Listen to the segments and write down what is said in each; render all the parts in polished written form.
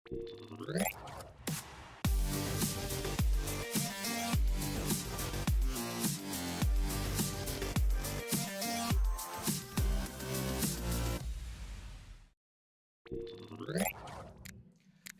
Hello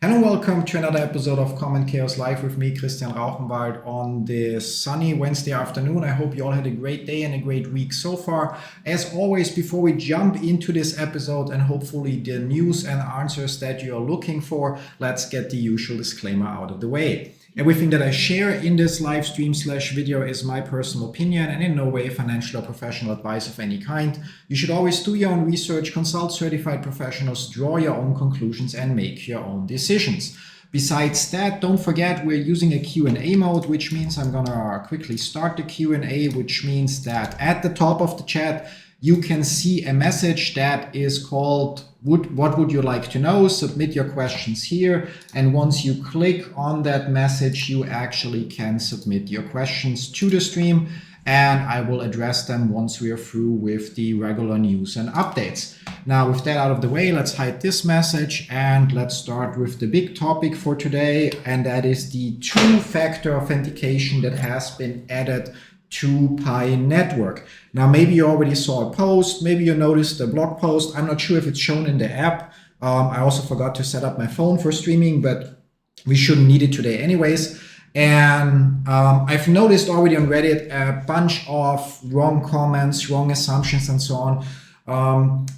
and welcome to another episode of Common Chaos Live with me, Christian Rauchenwald, on this sunny Wednesday afternoon. I hope you all had a great day and a great week so far. As always, before we jump into this episode and hopefully the news and answers that you're looking for, let's get the usual disclaimer out of the way. Everything that I share in this live stream / video is my personal opinion and in no way financial or professional advice of any kind. You should always do your own research, consult certified professionals, draw your own conclusions and make your own decisions. Besides that, don't forget we're using a Q&A mode, which means I'm gonna quickly start the Q&A, which means that at the top of the chat, you can see a message that is called what would you like to know? Submit your questions here. And once you click on that message, you actually can submit your questions to the stream and I will address them once we are through with the regular news and updates. Now, with that out of the way, let's hide this message and let's start with the big topic for today. And that is the two-factor authentication that has been added to Pi Network. Now, maybe you already saw a post, maybe you noticed a blog post. I'm not sure if it's shown in the app. I also forgot to set up my phone for streaming, but we shouldn't need it today anyways. And I've noticed already on Reddit a bunch of wrong comments, wrong assumptions, and so on.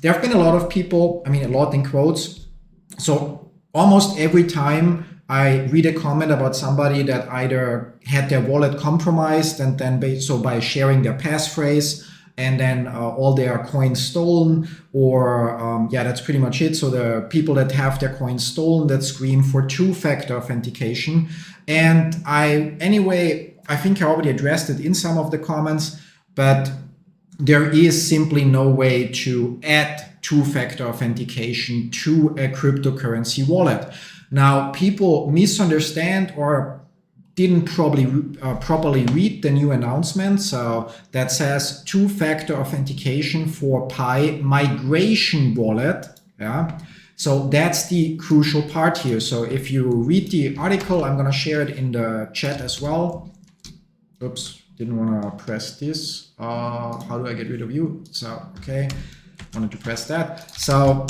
There have been a lot of people, a lot in quotes. So almost every time I read a comment about somebody that either had their wallet compromised and then by sharing their passphrase and then all their coins stolen, or that's pretty much it. So the people that have their coins stolen that scream for two-factor authentication. And I think I already addressed it in some of the comments, but there is simply no way to add two-factor authentication to a cryptocurrency wallet. Now, people misunderstand or didn't probably properly read the new announcement. So that says two-factor authentication for Pi migration wallet. Yeah. So that's the crucial part here. So if you read the article, I'm going to share it in the chat as well. Oops, didn't want to press this. How do I get rid of you? So, okay, wanted to press that. So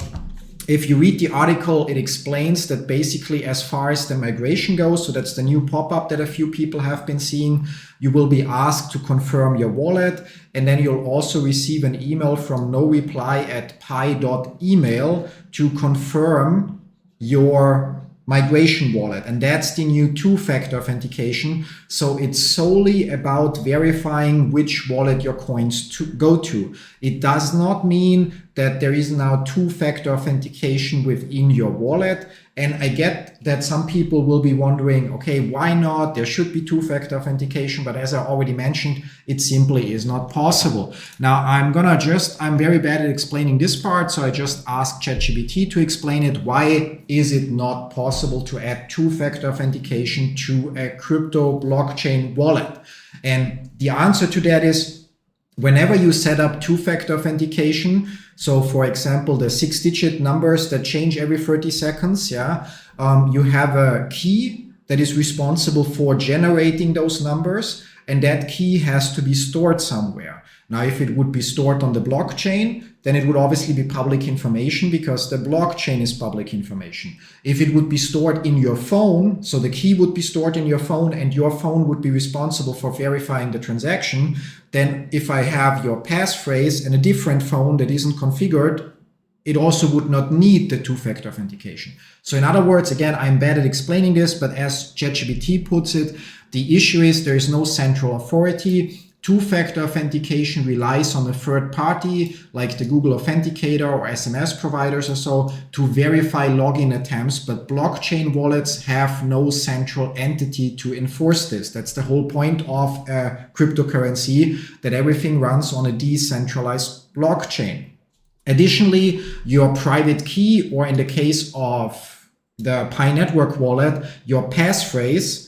if you read the article, it explains that basically as far as the migration goes, so that's the new pop-up that a few people have been seeing, you will be asked to confirm your wallet, and then you'll also receive an email from noreply@pi.email to confirm your migration wallet. And that's the new two-factor authentication. So it's solely about verifying which wallet your coins go to. It does not mean that there is now two-factor authentication within your wallet. And I get that some people will be wondering, okay, why not? There should be two-factor authentication, but as I already mentioned, it simply is not possible. Now, I'm very bad at explaining this part, so I just asked ChatGPT to explain it. Why is it not possible to add two-factor authentication to a crypto blockchain wallet? And the answer to that is, whenever you set up two-factor authentication, so for example, the 6-digit numbers that change every 30 seconds, you have a key that is responsible for generating those numbers, and that key has to be stored somewhere. Now, if it would be stored on the blockchain, then it would obviously be public information because the blockchain is public information. If it would be stored in your phone, so the key would be stored in your phone and your phone would be responsible for verifying the transaction, then if I have your passphrase and a different phone that isn't configured, it also would not need the two-factor authentication. So in other words, again, I'm bad at explaining this, but as ChatGPT puts it, the issue is there is no central authority. Two-factor authentication relies on a third party like the Google Authenticator or SMS providers or so to verify login attempts, but blockchain wallets have no central entity to enforce this. That's the whole point of a cryptocurrency, that everything runs on a decentralized blockchain. Additionally, your private key, or in the case of the Pi Network wallet, your passphrase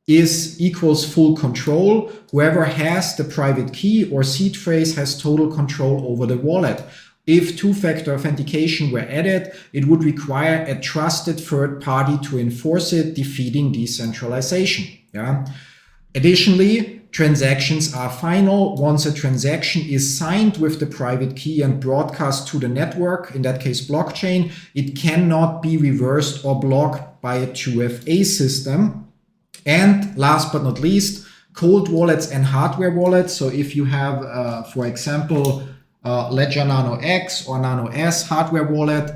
equals full control. Whoever has the private key or seed phrase has total control over the wallet. if two-factor authentication were added, it would require a trusted third party to enforce it, defeating decentralization. Yeah. Additionally, transactions are final. Once a transaction is signed with the private key and broadcast to the network, in that case blockchain, it cannot be reversed or blocked by a 2FA system. And last but not least, cold wallets and hardware wallets. So if you have, for example, Ledger Nano X or Nano S hardware wallet,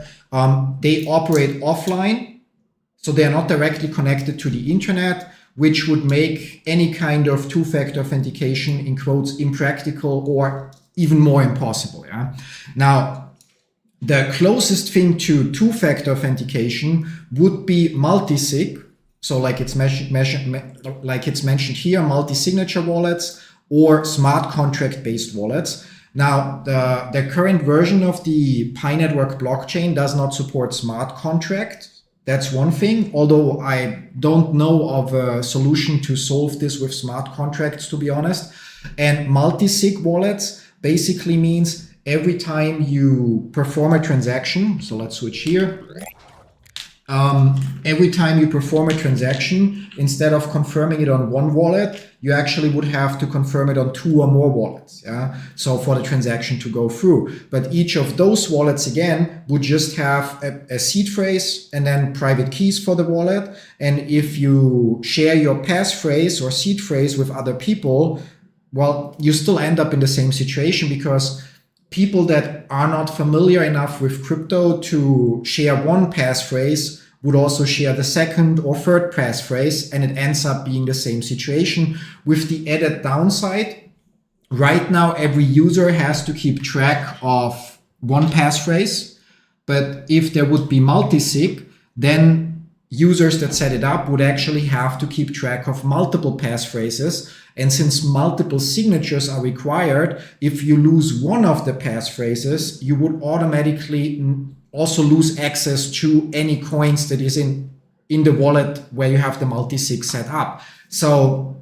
they operate offline. So they are not directly connected to the internet, which would make any kind of two-factor authentication, in quotes, impractical or even more impossible. Yeah? Now, the closest thing to two-factor authentication would be multi-sig. So like it's mentioned here, multi-signature wallets or smart contract-based wallets. Now, the current version of the Pi Network blockchain does not support smart contract. That's one thing, although I don't know of a solution to solve this with smart contracts, to be honest. And multi-sig wallets basically means every time you perform a transaction, so let's switch here. Every time you perform a transaction, instead of confirming it on one wallet, you actually would have to confirm it on two or more wallets. Yeah. So for the transaction to go through, but each of those wallets again would just have a seed phrase and then private keys for the wallet. And if you share your passphrase or seed phrase with other people, well, you still end up in the same situation because people that are not familiar enough with crypto to share one passphrase would also share the second or third passphrase, and it ends up being the same situation with the added downside. Right now, every user has to keep track of one passphrase, but if there would be multi-sig, then users that set it up would actually have to keep track of multiple passphrases. And since multiple signatures are required, if you lose one of the passphrases, you would automatically also lose access to any coins that is in the wallet where you have the multi-sig set up. So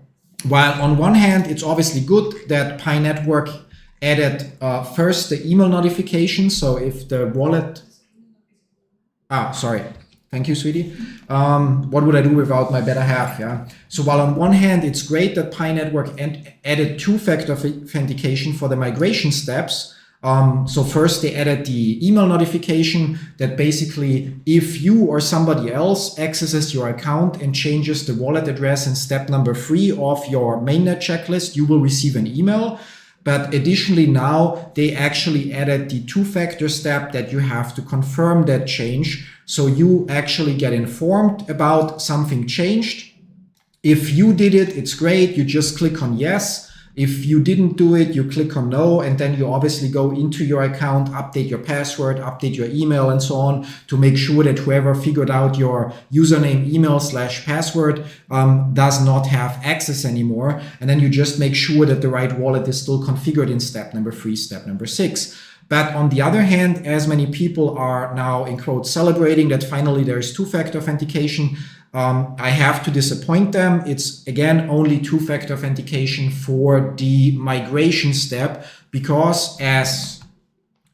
while on one hand, it's obviously good that Pi Network added first the email notification. So if the wallet, thank you, sweetie. What would I do without my better half? Yeah. So while on one hand, it's great that Pi Network added two-factor authentication for the migration steps. So first they added the email notification that basically if you or somebody else accesses your account and changes the wallet address in step number 3 of your mainnet checklist, you will receive an email. But additionally now they actually added the two-factor step that you have to confirm that change. So you actually get informed about something changed. If you did it, it's great. You just click on yes. If you didn't do it, you click on no, and then you obviously go into your account, update your password, update your email, and so on to make sure that whoever figured out your username, email / password does not have access anymore. And then you just make sure that the right wallet is still configured in step number 3, step number 6. But on the other hand, as many people are now in quotes celebrating that finally there is two-factor authentication, I have to disappoint them. It's again only two-factor authentication for the migration step because, as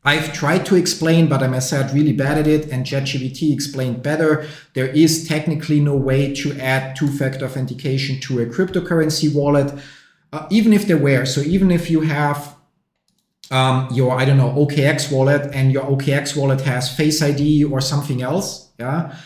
I've tried to explain, but I'm, as I said, really bad at it, and ChatGPT explained better, there is technically no way to add two-factor authentication to a cryptocurrency wallet, even if there were. So even if you have your, I don't know, OKX wallet and your OKX wallet has Face ID or something else, yeah.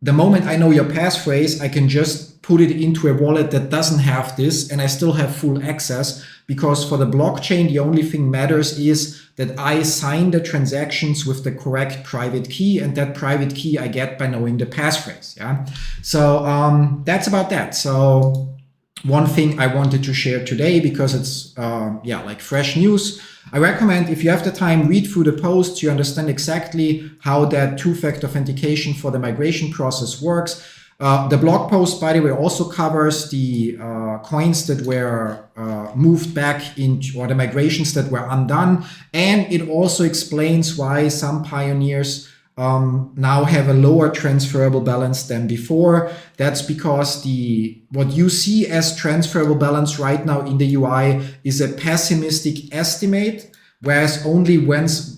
The moment I know your passphrase, I can just put it into a wallet that doesn't have this and I still have full access, because for the blockchain, the only thing matters is that I sign the transactions with the correct private key, and that private key I get by knowing the passphrase. Yeah. So that's about that. So one thing I wanted to share today because it's like fresh news. I recommend, if you have the time, read through the posts. You understand exactly how that two-factor authentication for the migration process works. The blog post, by the way, also covers the coins that were moved back into, or the migrations that were undone. And it also explains why some pioneers now have a lower transferable balance than before. That's because what you see as transferable balance right now in the UI is a pessimistic estimate, whereas only once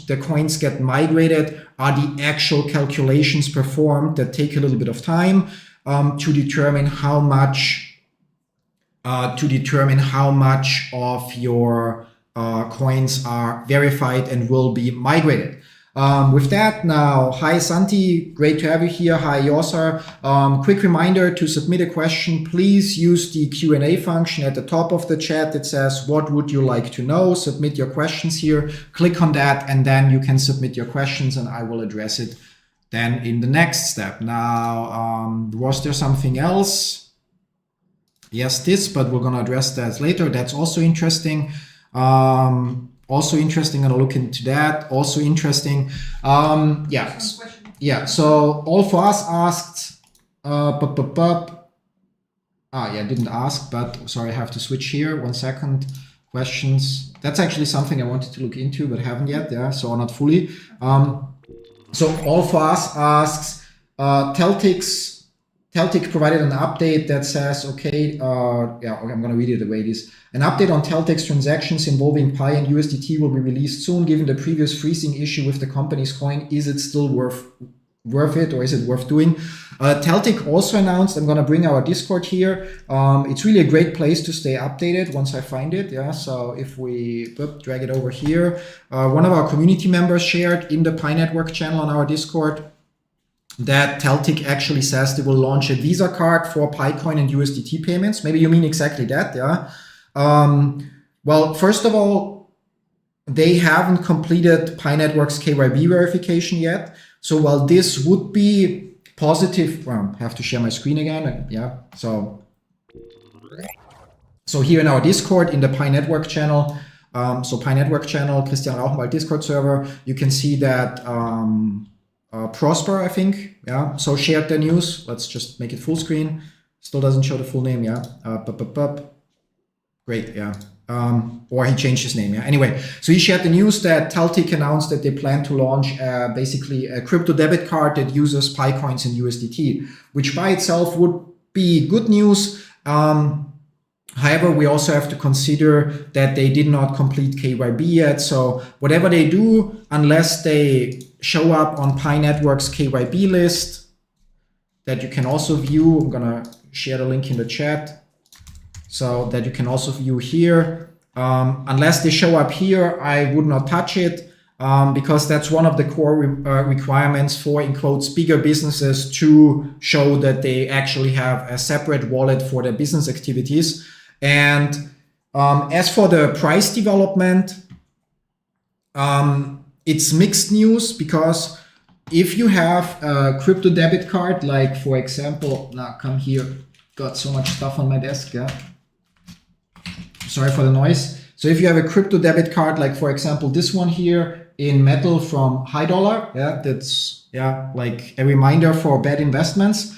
the coins get migrated are the actual calculations performed that take a little bit of time to determine how much of your coins are verified and will be migrated. With that, now, hi Santi, great to have you here. Hi Yosar. Quick reminder to submit a question. Please use the Q&A function at the top of the chat. It says, what would you like to know? Submit your questions here. Click on that, and then you can submit your questions, and I will address it then in the next step. Now, was there something else? Yes, this, but we're going to address that later. That's also interesting. Also interesting, I'm gonna look into that. Also interesting. Yeah. So All For Us asked, didn't ask, but sorry, I have to switch here. 1 second. Questions. That's actually something I wanted to look into, but haven't yet. Yeah, so not fully. So All For Us asks, Teltlk provided an update that says, okay, I'm going to read it the way it is. An update on Teltlk's transactions involving Pi and USDT will be released soon. Given the previous freezing issue with the company's coin, is it still worth it, or is it worth doing? Teltlk also announced, I'm going to bring our Discord here. It's really a great place to stay updated once I find it. Yeah, so if we drag it over here, one of our community members shared in the Pi Network channel on our Discord that Teltlk actually says they will launch a Visa card for PiCoin and USDT payments. Maybe you mean exactly that, yeah? Well, first of all, they haven't completed Pi Network's KYB verification yet. So while this would be positive, well, I have to share my screen again, yeah. So here in our Discord, in the Pi Network channel, Pi Network channel, Christian Rauchenwald Discord server, you can see that Prosper, I think, yeah, so shared the news. Let's just make it full screen. Still doesn't show the full name, yeah. Great, yeah. Or he changed his name, yeah. Anyway, so he shared the news that Teltlk announced that they plan to launch basically a crypto debit card that uses Pi coins and USDT, which by itself would be good news. However, we also have to consider that they did not complete KYB yet. So whatever they do, unless they show up on Pi Network's KYB list that you can also view, I'm gonna share the link in the chat so that you can also view here. Unless they show up here, I would not touch it because that's one of the core requirements for, in quotes, bigger businesses to show that they actually have a separate wallet for their business activities. And as for the price development, it's mixed news, because if you have a crypto debit card, like for example, now come here, got so much stuff on my desk, yeah. Sorry for the noise. So if you have a crypto debit card, like for example, this one here in metal from High Dollar, yeah, that's, yeah, like a reminder for bad investments.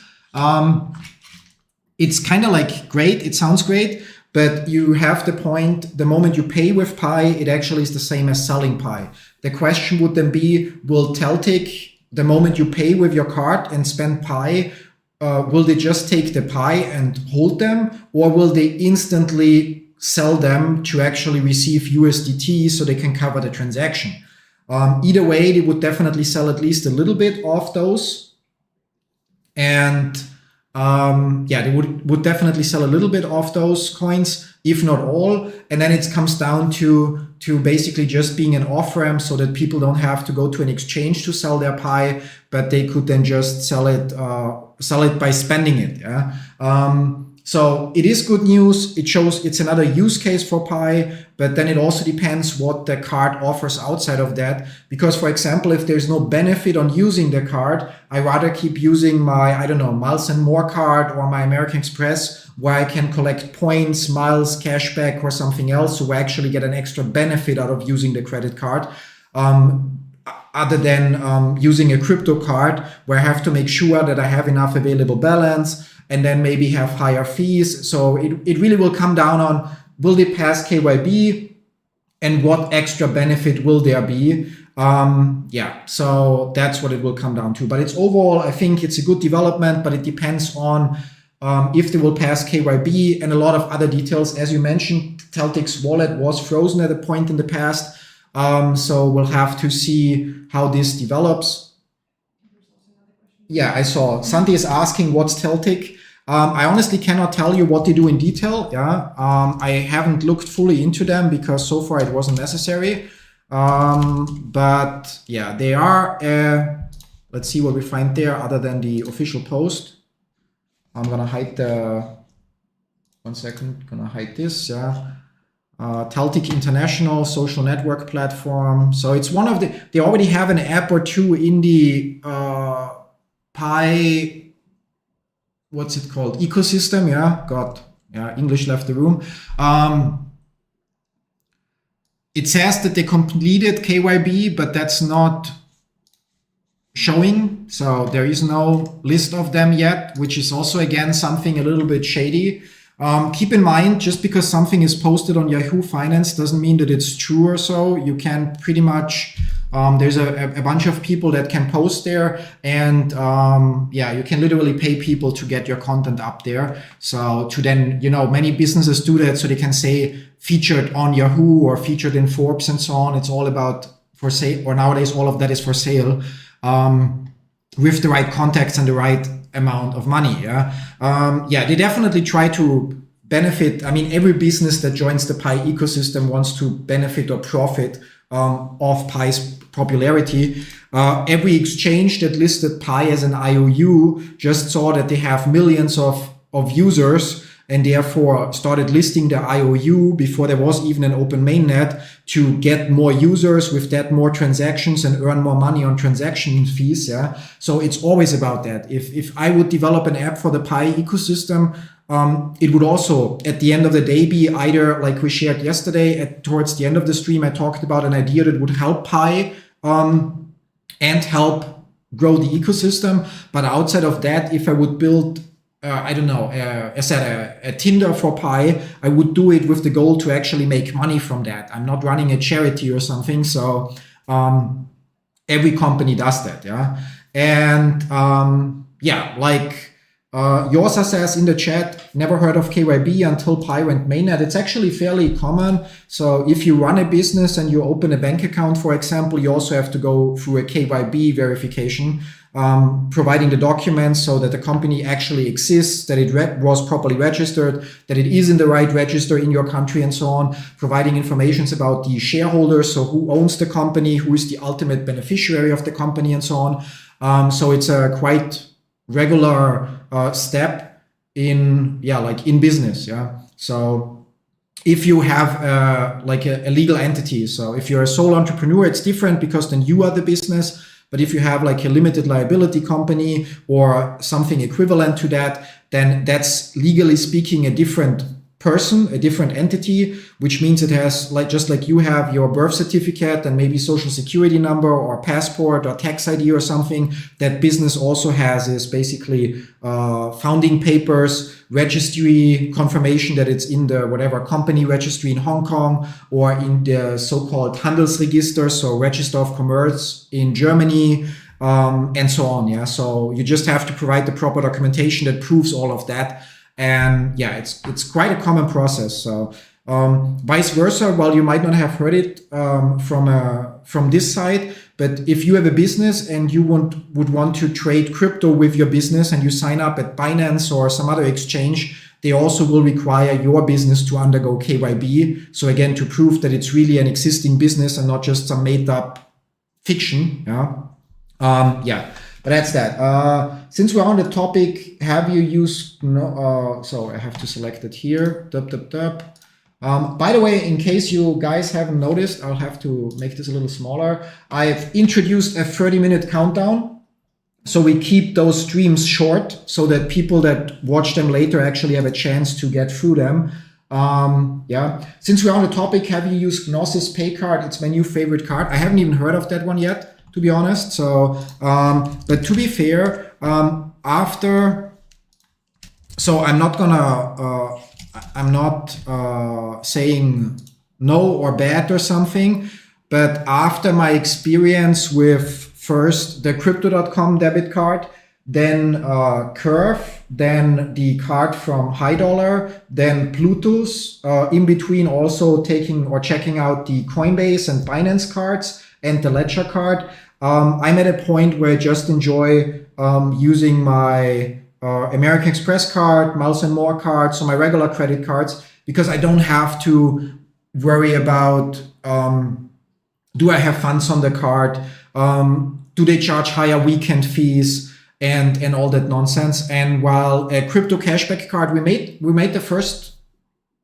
It's kind of like great, it sounds great, but you have the point, the moment you pay with Pi, it actually is the same as selling Pi. The question would then be, will Teltlk, the moment you pay with your card and spend Pi, will they just take the Pi and hold them, or will they instantly sell them to actually receive USDT so they can cover the transaction? Either way, they would definitely sell at least a little bit of those. And they would definitely sell a little bit of those coins, if not all. And then it comes down to basically just being an off-ramp so that people don't have to go to an exchange to sell their Pi, but they could then just sell it by spending it. Yeah. So it is good news. It shows it's another use case for Pi, but then it also depends what the card offers outside of that. Because, for example, if there's no benefit on using the card, I rather keep using my, I don't know, Miles and More card or my American Express, where I can collect points, miles, cashback, or something else, so I actually get an extra benefit out of using the credit card. Other than using a crypto card where I have to make sure that I have enough available balance and then maybe have higher fees. So it really will come down on, will they pass KYB and what extra benefit will there be? So that's what it will come down to. But it's overall, I think it's a good development, but it depends on if they will pass KYB, and a lot of other details. As you mentioned, Teltlk's wallet was frozen at a point in the past. So we'll have to see how this develops. Yeah, I saw. Santi is asking, what's Teltlk? I honestly cannot tell you what they do in detail. Yeah, I haven't looked fully into them because so far it wasn't necessary. But yeah, they are. Let's see what we find there other than the official post. I'm gonna hide the. 1 second. Gonna hide this. Yeah. Teltlk International social network platform. So it's one of the. They already have an app or two in the Pi. What's it called? Ecosystem. Yeah. God. Yeah. English left the room. It says that they completed KYB, but that's not showing. So there is no list of them yet, which is also, again, something a little bit shady. Keep in mind, just because something is posted on Yahoo Finance doesn't mean that it's true or so. You can pretty much, there's a bunch of people that can post there, and yeah, you can literally pay people to get your content up there. So to then, many businesses do that so they can say featured on Yahoo or featured in Forbes and so on. It's all about for sale, or nowadays all of that is for sale, with the right contacts and the right amount of money. Yeah, they definitely try to benefit. I mean, every business that joins the Pi ecosystem wants to benefit or profit of Pi's popularity. Every exchange that listed Pi as an IOU just saw that they have millions of users, and therefore started listing the IOU before there was even an open mainnet to get more users, with that more transactions, and earn more money on transaction fees. Yeah, so it's always about that. If I would develop an app for the Pi ecosystem, it would also, at the end of the day, be either like we shared yesterday. Towards the end of the stream, I talked about an idea that would help Pi and help grow the ecosystem. But outside of that, if I would build I don't know, a Tinder for Pi, I would do it with the goal to actually make money from that. I'm not running a charity or something. So every company does that. Yeah. And yeah, like Yosa says in the chat, never heard of KYB until Pi went mainnet. It's actually fairly common. So if you run a business and you open a bank account, for example, you also have to go through a KYB verification. Providing the documents so that the company actually exists, that it was properly registered, that it is in the right register in your country, and so on. Providing information about the shareholders, so who owns the company, who is the ultimate beneficiary of the company, and so on. So it's a quite regular step in, in business. Yeah. So if you have like a legal entity, so if you're a sole entrepreneur, it's different because then you are the business. But if you have like a limited liability company or something equivalent to that, then that's legally speaking a different person, a different entity, which means it has, like, just like you have your birth certificate and maybe social security number or passport or tax ID or something, that business also has is basically founding papers, registry, confirmation that it's in the whatever company registry in Hong Kong, or in the so-called Handelsregister, so Register of Commerce in Germany, and so on. Yeah, so you just have to provide the proper documentation that proves all of that. And yeah, it's quite a common process. So vice versa, while you might not have heard it from this side, but if you have a business and you would want to trade crypto with your business and you sign up at Binance or some other exchange, they also will require your business to undergo KYB. So again, to prove that it's really an existing business and not just some made up fiction. Yeah. Yeah. But that's that. Since we're on the topic, have you used so I have to select it here. By the way, in case you guys haven't noticed, I'll have to make this a little smaller. I've introduced a 30-minute countdown. So we keep those streams short so that people that watch them later actually have a chance to get through them. Yeah. Since we're on the topic, have you used Gnosis Pay Card? It's my new favorite card. I haven't even heard of that one yet, to be honest. So, but to be fair, so I'm not saying no or bad or something, but after my experience with first the Crypto.com debit card, then Curve, then the card from High Dollar, then Bluetooth, in between also taking or checking out the Coinbase and Binance cards and the Ledger card. I'm at a point where I just enjoy using my American Express card, Miles and More card, so my regular credit cards, because I don't have to worry about do I have funds on the card, do they charge higher weekend fees, and all that nonsense. And while a crypto cashback card, we made the first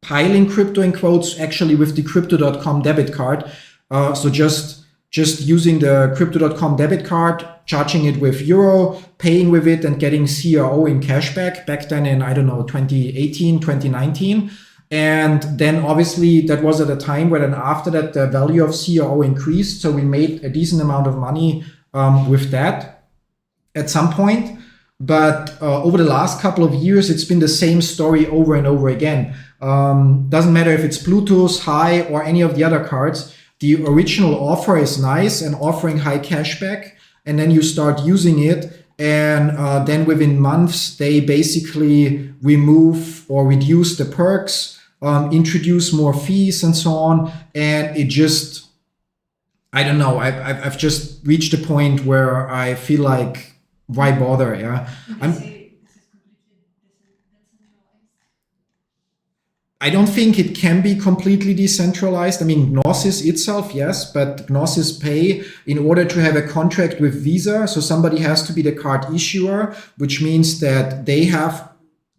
pile in crypto in quotes actually with the crypto.com debit card. So just using the crypto.com debit card, charging it with euro, paying with it, and getting CRO in cashback back then in, I don't know, 2018, 2019. And then obviously that was at a time where then after that the value of CRO increased. So we made a decent amount of money with that at some point. But over the last couple of years, it's been the same story over and over again. Doesn't matter if it's Bluetooth, High, or any of the other cards. The original offer is nice and offering high cashback, and then you start using it, and then within months they basically remove or reduce the perks, introduce more fees and so on, and it just, I don't know, I've just reached a point where I feel like, why bother? Yeah, I don't think it can be completely decentralized. I mean, Gnosis itself, yes, but Gnosis Pay, in order to have a contract with Visa, so somebody has to be the card issuer, which means that they have,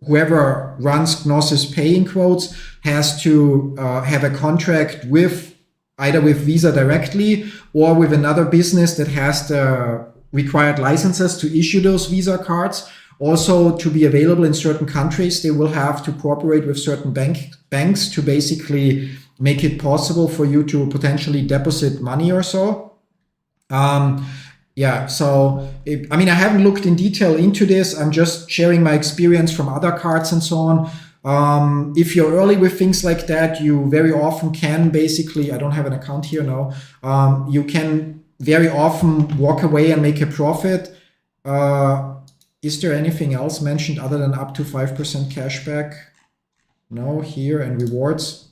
whoever runs Gnosis Pay in quotes, has to have a contract with either with Visa directly or with another business that has the required licenses to issue those Visa cards. Also, to be available in certain countries, they will have to cooperate with certain banks to basically make it possible for you to potentially deposit money or so. Yeah, so I mean, I haven't looked in detail into this. I'm just sharing my experience from other cards and so on. If you're early with things like that, you very often can basically, I don't have an account here now, you can very often walk away and make a profit. Is there anything else mentioned other than up to 5% cashback? No, here and rewards.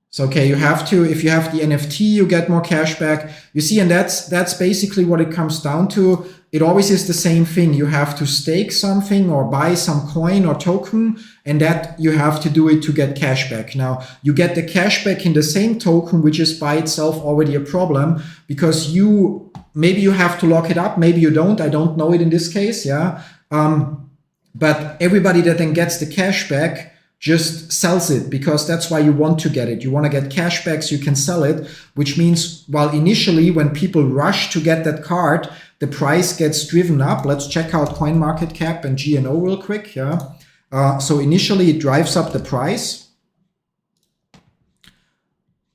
So, okay, you have to, if you have the NFT, you get more cashback. You see, and that's basically what it comes down to. It always is the same thing. You have to stake something or buy some coin or token, and that you have to do it to get cashback. Now, you get the cashback in the same token, which is by itself already a problem, because maybe you have to lock it up, maybe you don't. I don't know it in this case, yeah. But everybody that then gets the cashback just sells it, because that's why you want to get it. You want to get cashback so you can sell it, which means while initially when people rush to get that card, the price gets driven up. Let's check out CoinMarketCap and GNO real quick. Yeah. So initially it drives up the price.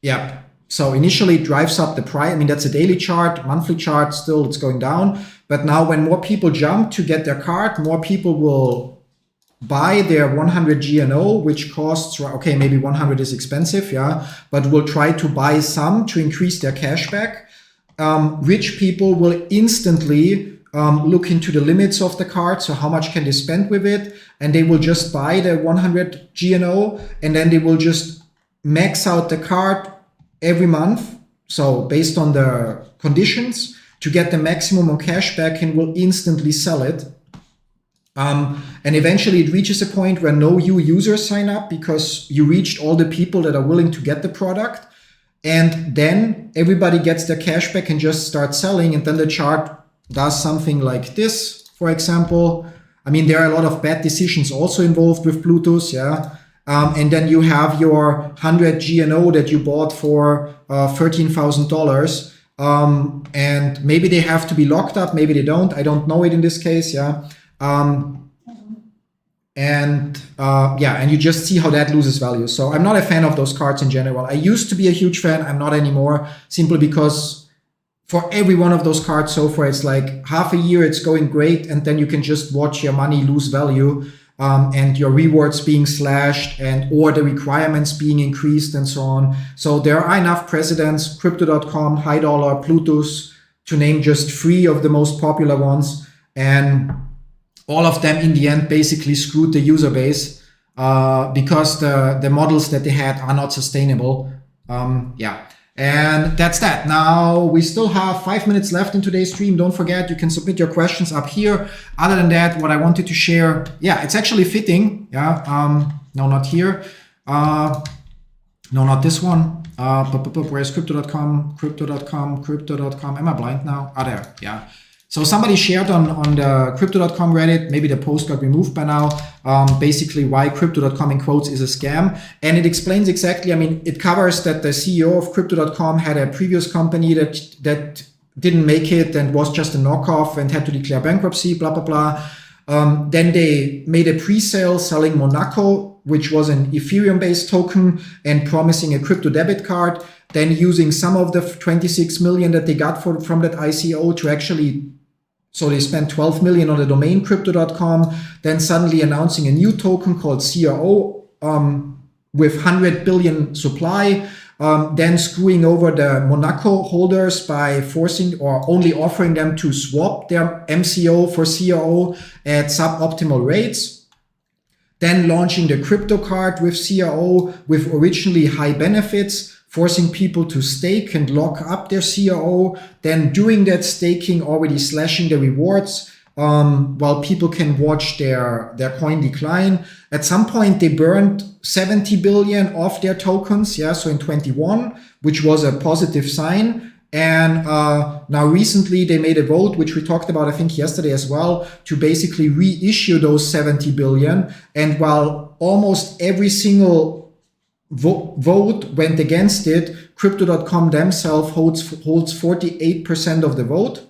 Yeah. So initially it drives up the price. I mean, that's a daily chart, monthly chart, still it's going down. But now when more people jump to get their card, more people will buy their 100 GNO, which costs, okay, maybe 100 is expensive, yeah, but will try to buy some to increase their cashback. Rich people will instantly look into the limits of the card, so how much can they spend with it, and they will just buy the 100 GNO, and then they will just max out the card every month, so based on the conditions, to get the maximum on cashback, and will instantly sell it. And eventually it reaches a point where no new users sign up because you reached all the people that are willing to get the product. And then everybody gets their cashback and just starts selling. And then the chart does something like this, for example. I mean, there are a lot of bad decisions also involved with Bluetooth, yeah. And then you have your 100 GNO that you bought for $13,000. And maybe they have to be locked up, maybe they don't. I don't know it in this case, yeah. And you just see how that loses value. So I'm not a fan of those cards in general. I used to be a huge fan. I'm not anymore, simply because for every one of those cards so far, it's like half a year, it's going great. And then you can just watch your money lose value, and your rewards being slashed or the requirements being increased and so on. So there are enough precedents, Crypto.com, High Dollar, Bluetooth, to name just 3 of the most popular ones. And all of them in the end basically screwed the user base because the models that they had are not sustainable. And that's that. Now we still have 5 minutes left in today's stream. Don't forget, you can submit your questions up here. Other than that, what I wanted to share, it's actually fitting. No, not here. No, not this one. Where's crypto.com? Crypto.com. Am I blind now? There. Yeah. So somebody shared on the crypto.com Reddit, maybe the post got removed by now, basically why crypto.com in quotes is a scam. And it explains exactly, it covers that the CEO of crypto.com had a previous company that didn't make it and was just a knockoff and had to declare bankruptcy, blah, blah, blah. Then they made a pre-sale selling Monaco, which was an Ethereum-based token and promising a crypto debit card. Then using some of the 26 million that they got from that ICO to actually, so they spent 12 million on the domain crypto.com, then suddenly announcing a new token called CRO with 100 billion supply, then screwing over the Monaco holders by forcing or only offering them to swap their MCO for CRO at suboptimal rates. Then launching the crypto card with CRO with originally high benefits, forcing people to stake and lock up their CRO, then doing that staking, already slashing the rewards while people can watch their coin decline. At some point, they burned 70 billion of their tokens, so in 21, which was a positive sign. And now recently they made a vote, which we talked about, I think yesterday as well, to basically reissue those 70 billion. And while almost every single vote went against it, crypto.com themselves holds 48% of the vote,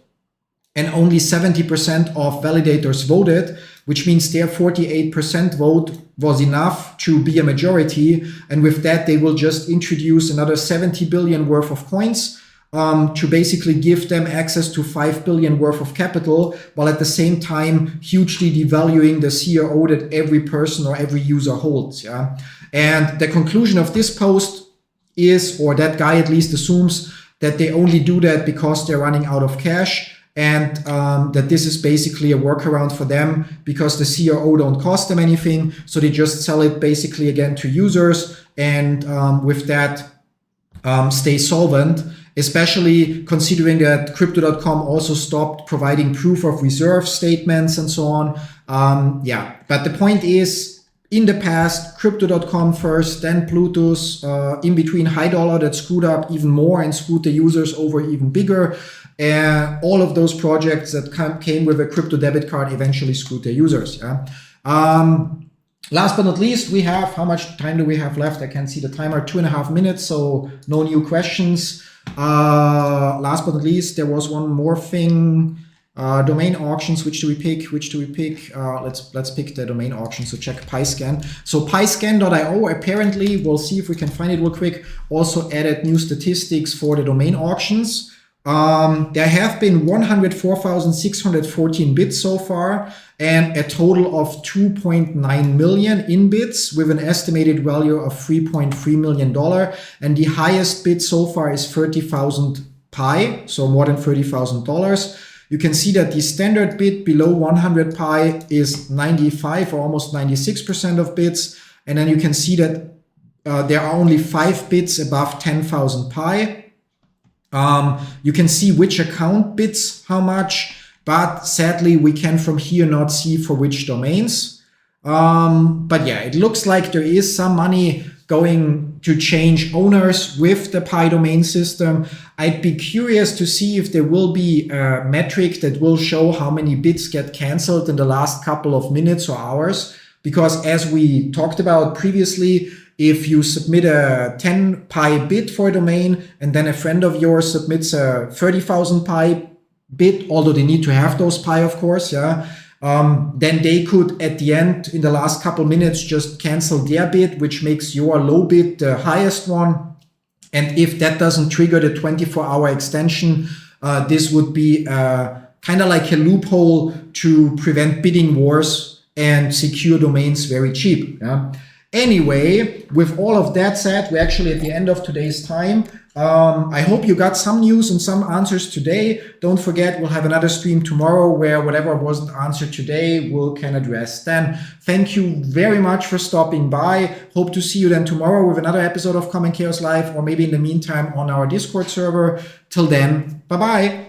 and only 70% of validators voted, which means their 48% vote was enough to be a majority. And with that, they will just introduce another 70 billion worth of coins to basically give them access to 5 billion worth of capital, while at the same time hugely devaluing the CRO that every person or every user holds. And the conclusion of this post is, or that guy at least assumes, that they only do that because they're running out of cash, and that this is basically a workaround for them because the CRO don't cost them anything. So they just sell it basically again to users, and with that stay solvent, especially considering that crypto.com also stopped providing proof of reserve statements and so on. But the point is, in the past, crypto.com first, then Plutus, in between High Dollar that screwed up even more and screwed the users over even bigger. All of those projects that came with a crypto debit card eventually screwed their users. Last but not least, we have, how much time do we have left? I can't see the timer, 2.5 minutes, so no new questions. Last but not least, there was one more thing. Domain auctions, which do we pick? Let's pick the domain auction. So check PiScan. So PiScan.io apparently, we'll see if we can find it real quick, also added new statistics for the domain auctions. There have been 104,614 bids so far, and a total of 2.9 million in bids with an estimated value of $3.3 million. And the highest bid so far is 30,000 Pi, so more than $30,000. You can see that the standard bid below 100 Pi is 95 or almost 96% of bids. And then you can see that there are only 5 bids above 10,000 Pi. You can see which account bids how much, but sadly we can from here not see for which domains. But yeah, it looks like there is some money going to change owners with the Pi domain system. I'd be curious to see if there will be a metric that will show how many bids get canceled in the last couple of minutes or hours. Because as we talked about previously, if you submit a 10 Pi bid for a domain and then a friend of yours submits a 30,000 Pi bid, although they need to have those Pi, of course, then they could, at the end, in the last couple minutes, just cancel their bid, which makes your low bid the highest one. And if that doesn't trigger the 24-hour extension, this would be kind of like a loophole to prevent bidding wars and secure domains very cheap. Anyway, with all of that said, we're actually at the end of today's time. I hope you got some news and some answers today. Don't forget, we'll have another stream tomorrow where whatever wasn't answered today, we'll can address then. Thank you very much for stopping by. Hope to see you then tomorrow with another episode of Common Chaos Live, or maybe in the meantime on our Discord server. Till then, bye-bye.